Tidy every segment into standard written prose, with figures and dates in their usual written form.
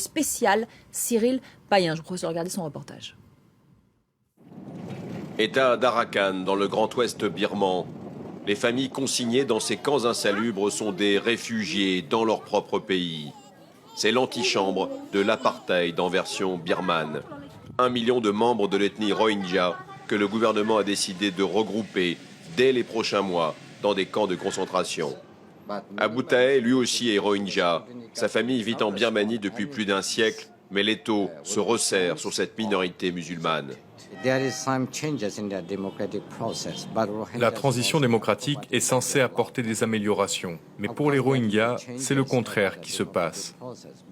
spécial Cyril Payen. Je vous propose de regarder son reportage. État d'Arakan, dans le Grand Ouest birman. Les familles consignées dans ces camps insalubres sont des réfugiés dans leur propre pays. C'est l'antichambre de l'apartheid en version birmane. 1 million de membres de l'ethnie Rohingya que le gouvernement a décidé de regrouper dès les prochains mois dans des camps de concentration. Abou Tahe, lui aussi, est Rohingya. Sa famille vit en Birmanie depuis plus d'un siècle, mais l'étau se resserre sur cette minorité musulmane. La transition démocratique est censée apporter des améliorations. Mais pour les Rohingyas, c'est le contraire qui se passe.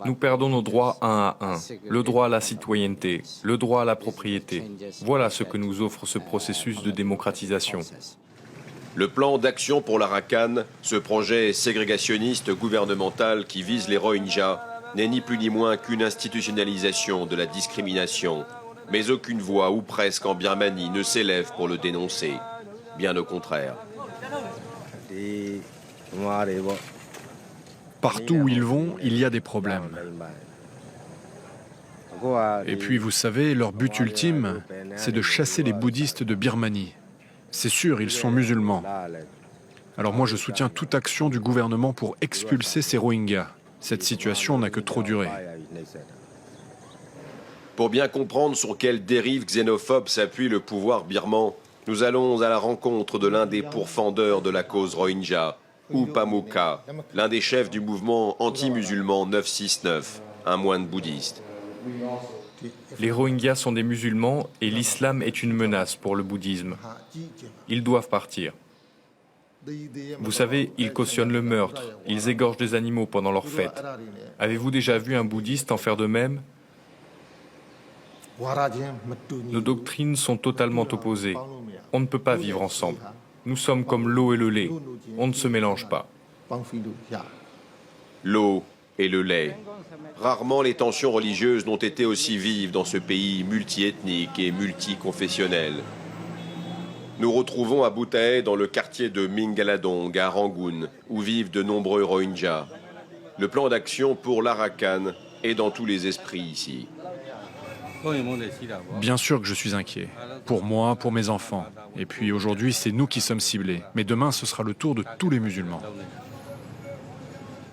Nous perdons nos droits un à un. Le droit à la citoyenneté, le droit à la propriété. Voilà ce que nous offre ce processus de démocratisation. Le plan d'action pour l'Arakan, ce projet ségrégationniste gouvernemental qui vise les Rohingyas, n'est ni plus ni moins qu'une institutionnalisation de la discrimination. Mais aucune voix, ou presque en Birmanie, ne s'élève pour le dénoncer. Bien au contraire. Partout où ils vont, il y a des problèmes. Et puis, vous savez, leur but ultime, c'est de chasser les bouddhistes de Birmanie. C'est sûr, ils sont musulmans. Alors moi, je soutiens toute action du gouvernement pour expulser ces Rohingyas. Cette situation n'a que trop duré. Pour bien comprendre sur quelle dérive xénophobe s'appuie le pouvoir birman, nous allons à la rencontre de l'un des pourfendeurs de la cause Rohingya, Upa Mukha, l'un des chefs du mouvement anti-musulman 969, un moine bouddhiste. Les Rohingyas sont des musulmans et l'islam est une menace pour le bouddhisme. Ils doivent partir. Vous savez, ils cautionnent le meurtre, ils égorgent des animaux pendant leurs fêtes. Avez-vous déjà vu un bouddhiste en faire de même ? Nos doctrines sont totalement opposées. On ne peut pas vivre ensemble. Nous sommes comme l'eau et le lait. On ne se mélange pas. L'eau et le lait. Rarement les tensions religieuses n'ont été aussi vives dans ce pays multiethnique et multiconfessionnel. Nous retrouvons Abou Tahe dans le quartier de Mingaladong, à Rangoon, où vivent de nombreux Rohingyas. Le plan d'action pour l'Arakan est dans tous les esprits ici. Bien sûr que je suis inquiet. Pour moi, pour mes enfants. Et puis aujourd'hui, c'est nous qui sommes ciblés. Mais demain, ce sera le tour de tous les musulmans.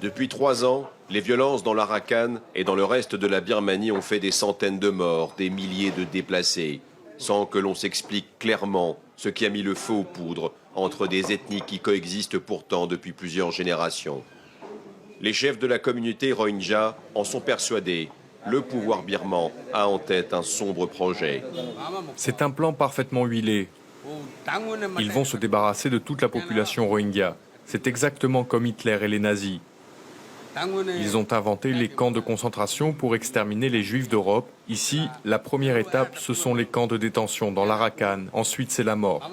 Depuis 3 ans, les violences dans l'Arakan et dans le reste de la Birmanie ont fait des centaines de morts, des milliers de déplacés, sans que l'on s'explique clairement ce qui a mis le feu aux poudres entre des ethnies qui coexistent pourtant depuis plusieurs générations. Les chefs de la communauté Rohingya en sont persuadés. Le pouvoir birman a en tête un sombre projet. C'est un plan parfaitement huilé. Ils vont se débarrasser de toute la population Rohingya. C'est exactement comme Hitler et les nazis. Ils ont inventé les camps de concentration pour exterminer les Juifs d'Europe. Ici, la première étape, ce sont les camps de détention dans l'Arakan. Ensuite, c'est la mort.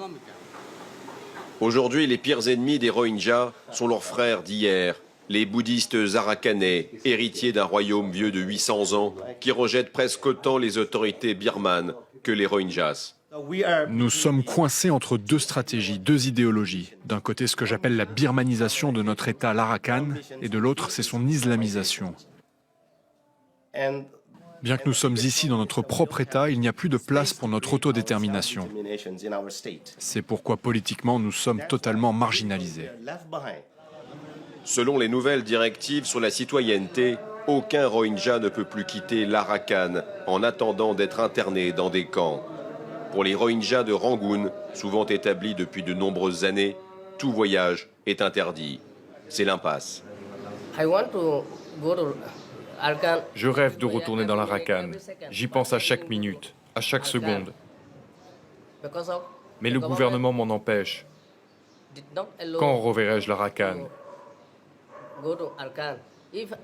Aujourd'hui, les pires ennemis des Rohingyas sont leurs frères d'hier, les bouddhistes arakanais, héritiers d'un royaume vieux de 800 ans, qui rejettent presque autant les autorités birmanes que les Rohingyas. Nous sommes coincés entre deux stratégies, deux idéologies. D'un côté, ce que j'appelle la birmanisation de notre État, l'Arakan, et de l'autre, c'est son islamisation. Bien que nous sommes ici dans notre propre État, il n'y a plus de place pour notre autodétermination. C'est pourquoi politiquement, nous sommes totalement marginalisés. Selon les nouvelles directives sur la citoyenneté, aucun Rohingya ne peut plus quitter l'Arakan en attendant d'être interné dans des camps. Pour les Rohingyas de Rangoon, souvent établis depuis de nombreuses années, tout voyage est interdit. C'est l'impasse. Je rêve de retourner dans l'Arakan. J'y pense à chaque minute, à chaque seconde. Mais le gouvernement m'en empêche. Quand reverrai-je l'Arakan ?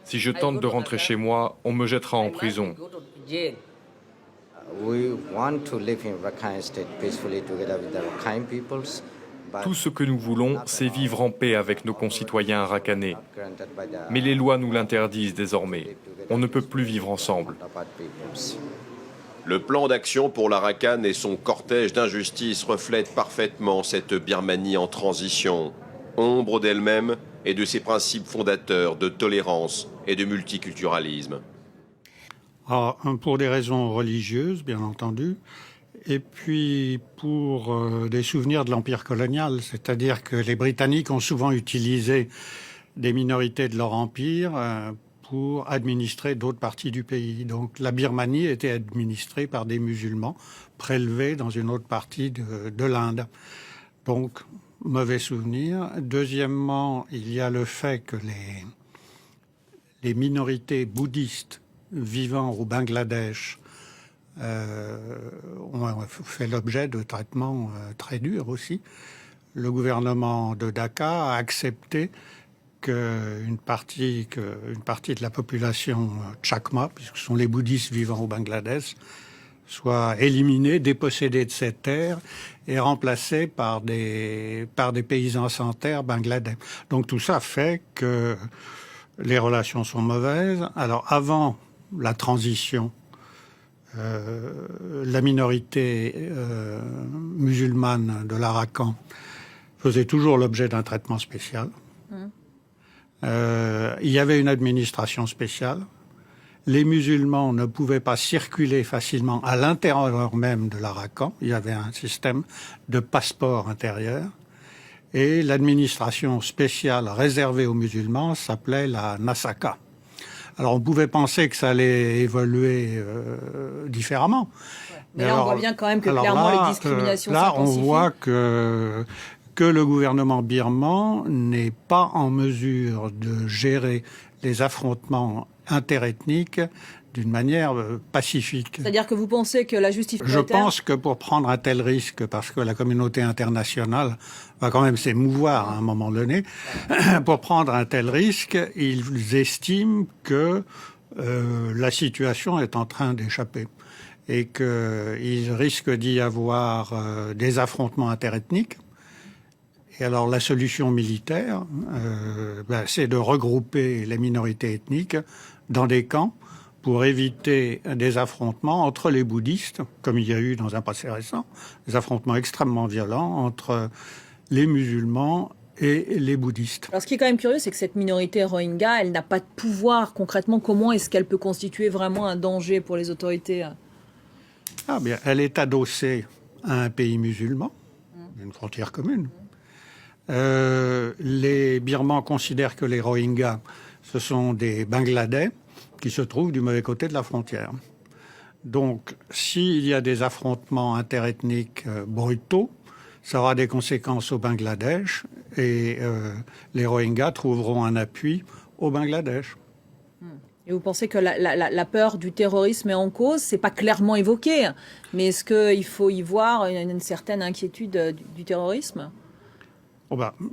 Si je tente de rentrer chez moi, on me jettera en prison. Tout ce que nous voulons, c'est vivre en paix avec nos concitoyens arakanais. Mais les lois nous l'interdisent désormais. On ne peut plus vivre ensemble. Le plan d'action pour l'Arakan et son cortège d'injustice reflètent parfaitement cette Birmanie en transition, ombre d'elle-même et de ses principes fondateurs de tolérance et de multiculturalisme. Alors, pour des raisons religieuses, bien entendu, et puis pour des souvenirs de l'Empire colonial, c'est-à-dire que les Britanniques ont souvent utilisé des minorités de leur empire pour administrer d'autres parties du pays. Donc la Birmanie était administrée par des musulmans prélevés dans une autre partie de l'Inde. Donc, mauvais souvenir. Deuxièmement, il y a le fait que les minorités bouddhistes vivant au Bangladesh ont fait l'objet de traitements très durs aussi. Le gouvernement de Dhaka a accepté qu'une partie de la population Chakma, puisque ce sont les bouddhistes vivant au Bangladesh, soit éliminée, dépossédée de ces terres et remplacée par des paysans sans terre bangladais. Donc tout ça fait que les relations sont mauvaises. Alors avant la transition, la minorité musulmane de l'Arakan faisait toujours l'objet d'un traitement spécial. Il y avait une administration spéciale. Les musulmans ne pouvaient pas circuler facilement à l'intérieur même de l'Arakan. Il y avait un système de passeport intérieur. Et l'administration spéciale réservée aux musulmans s'appelait la Nasaka. Alors on pouvait penser que ça allait évoluer différemment. Ouais. Mais là, on voit bien quand même que clairement les discriminations s'intensifient. On voit que le gouvernement birman n'est pas en mesure de gérer les affrontements interethniques d'une manière pacifique. C'est-à-dire que vous pensez que la justice Je pense que pour prendre un tel risque, parce que la communauté internationale va quand même s'émouvoir à un moment donné, pour prendre un tel risque, ils estiment que la situation est en train d'échapper et qu'il risque d'y avoir des affrontements interethniques. Et alors la solution militaire, c'est de regrouper les minorités ethniques dans des camps pour éviter des affrontements entre les bouddhistes, comme il y a eu dans un passé récent, des affrontements extrêmement violents entre les musulmans et les bouddhistes. Alors ce qui est quand même curieux, c'est que cette minorité Rohingya, elle n'a pas de pouvoir. Concrètement, comment est-ce qu'elle peut constituer vraiment un danger pour les autorités? Ah bien, elle est adossée à un pays musulman, une frontière commune. Les Birmans considèrent que les Rohingyas, ce sont des Bangladais qui se trouvent du mauvais côté de la frontière. Donc, s'il y a des affrontements interethniques brutaux, ça aura des conséquences au Bangladesh et les Rohingyas trouveront un appui au Bangladesh. Et vous pensez que la peur du terrorisme est en cause? C'est pas clairement évoqué, mais est-ce qu'il faut y voir une certaine inquiétude du terrorisme?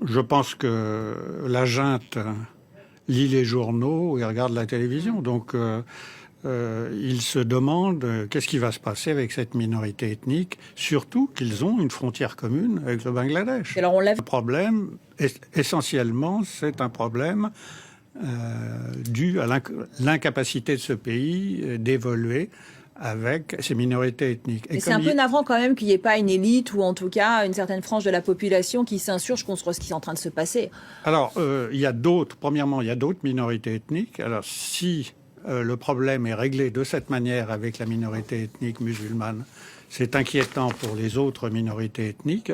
Je pense que la junte lit les journaux et regarde la télévision. Donc, ils se demandent qu'est-ce qui va se passer avec cette minorité ethnique, surtout qu'ils ont une frontière commune avec le Bangladesh. Et alors on lève... Le problème, essentiellement, c'est un problème dû à l'incapacité de ce pays d'évoluer avec ces minorités ethniques. Et c'est un peu navrant quand même qu'il n'y ait pas une élite ou en tout cas une certaine frange de la population qui s'insurge contre ce qui est en train de se passer. Alors, il y a d'autres minorités ethniques. Alors, si le problème est réglé de cette manière avec la minorité ethnique musulmane, c'est inquiétant pour les autres minorités ethniques.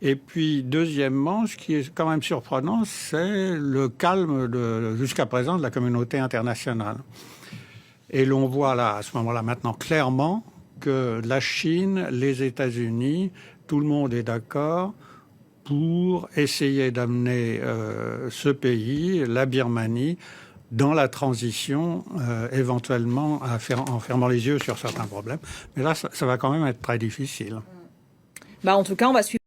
Et puis, deuxièmement, ce qui est quand même surprenant, c'est le calme jusqu'à présent de la communauté internationale. Et l'on voit là, à ce moment-là, maintenant, clairement, que la Chine, les États-Unis, tout le monde est d'accord pour essayer d'amener ce pays, la Birmanie, dans la transition, éventuellement en fermant les yeux sur certains problèmes. Mais là, ça va quand même être très difficile. En tout cas, on va suivre.